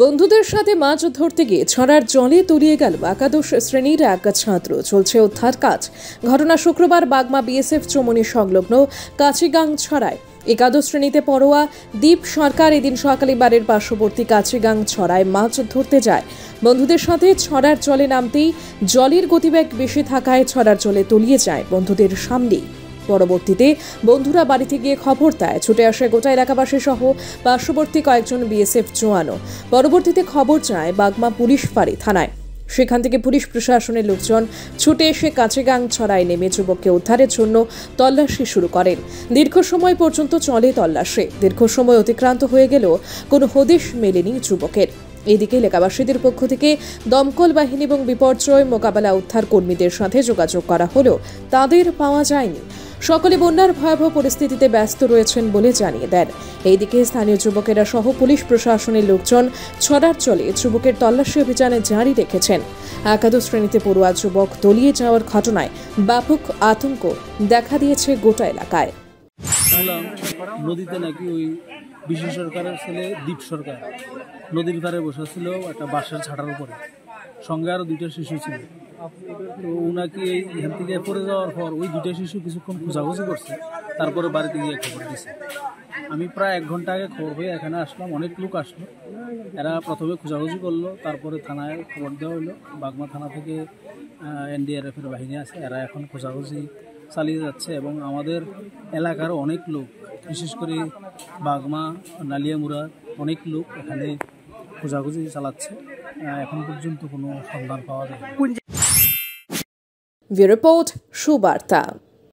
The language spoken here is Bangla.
বন্ধুদের সাথে মাছ ধরতে গিয়ে ছড়ার জলে তলিয়ে গেল একাদশ শ্রেণীর এক ছাত্র। চলছে উদ্ধার কাজ। ঘটনা শুক্রবার বাগমা বিএসএফ চমনি সংলগ্ন কাচিগাং ছড়ায়। একাদশ শ্রেণীতে পড়ুয়া দীপ সরকার এদিন সকালে বাড়ির পার্শ্ববর্তী কাচিগাং ছড়ায় মাছ ধরতে যায়। বন্ধুদের সাথে ছড়ার জলে নামতেই জলের গতিবেগ বেশি থাকায় ছড়ার জলে তলিয়ে যায় বন্ধুদের সামনেই। পরবর্তীতে বন্ধুরা বাড়িতে গিয়ে খবর দেয়। ছুটে আসে গোটা এলাকাবাসী সহ পার্শ্ববর্তী কয়েকজন বিএসএফ জওয়ানও। পরবর্তীতে খবর যায় বাগমা পুলিশ ফাঁড়ি থানায়। সেখান থেকে পুলিশ প্রশাসনের লোকজন ছুটে এসে কাচিগাং ছড়ায় নেমে যুবককে উদ্ধারের জন্য তল্লাশি শুরু করেন। দীর্ঘ সময় পর্যন্ত চলে তল্লাশি। দীর্ঘ সময় অতিক্রান্ত হয়ে গেলেও কোনো হদিশ মেলেনি যুবকের। এদিকে এলাকাবাসীদের পক্ষ থেকে দমকল বাহিনী এবং বিপর্যয় মোকাবেলা উদ্ধার কর্মীদের সাথে যোগাযোগ করা হলেও তাদের পাওয়া যায়নি। সকলে বন্যার ভয়াবহ পরিস্থিতিতে ব্যস্ত রয়েছেন বলে জানিয়ে দেন। এইদিকে স্থানীয় যুবকেরা সহ পুলিশ প্রশাসনের লোকজন ছড়ার জলে যুবকের তল্লাশি অভিযানে জারি রেখেছেন। একাদশ শ্রেণীতে পড়ুয়া যুবক তলিয়ে যাওয়ার ঘটনায় ব্যাপক আতঙ্ক দেখা দিয়েছে গোটা এলাকায়। নদীতে নাকি ওই বিশেষ সরকারের ছেলে দীপ সরকার নদীর ধারে বসেছিল একটা বাঁশের ছাটার উপরে, সঙ্গে আরও দুইটা শিশু ছিল। তো ওনাকে এখান থেকে পড়ে যাওয়ার পর ওই দুইটা শিশু কিছুক্ষণ খোঁজাখুঁজি করছে, তারপরে বাড়িতে গিয়ে খবর দিছে। আমি প্রায় 1 ঘন্টা আগে খবর হয়ে এখানে আসলাম। অনেক লোক আসলো, এরা প্রথমে খোঁজাখুঁজি করলো, তারপরে থানায় খবর দেওয়া হলো। বাগমা থানা থেকে NDRF-এর বাহিনী আছে, এরা এখন খোঁজাখুঁজি চালিয়ে যাচ্ছে। এবং আমাদের এলাকারও অনেক লোক, বিশেষ করে বাগমা নালিয়ামুড়া অনেক লোক এখানে খোঁজাখুঁজি চালাচ্ছে। এখন পর্যন্ত কোনো সন্ধান পাওয়া যায়নি। Bureau report, Subarta.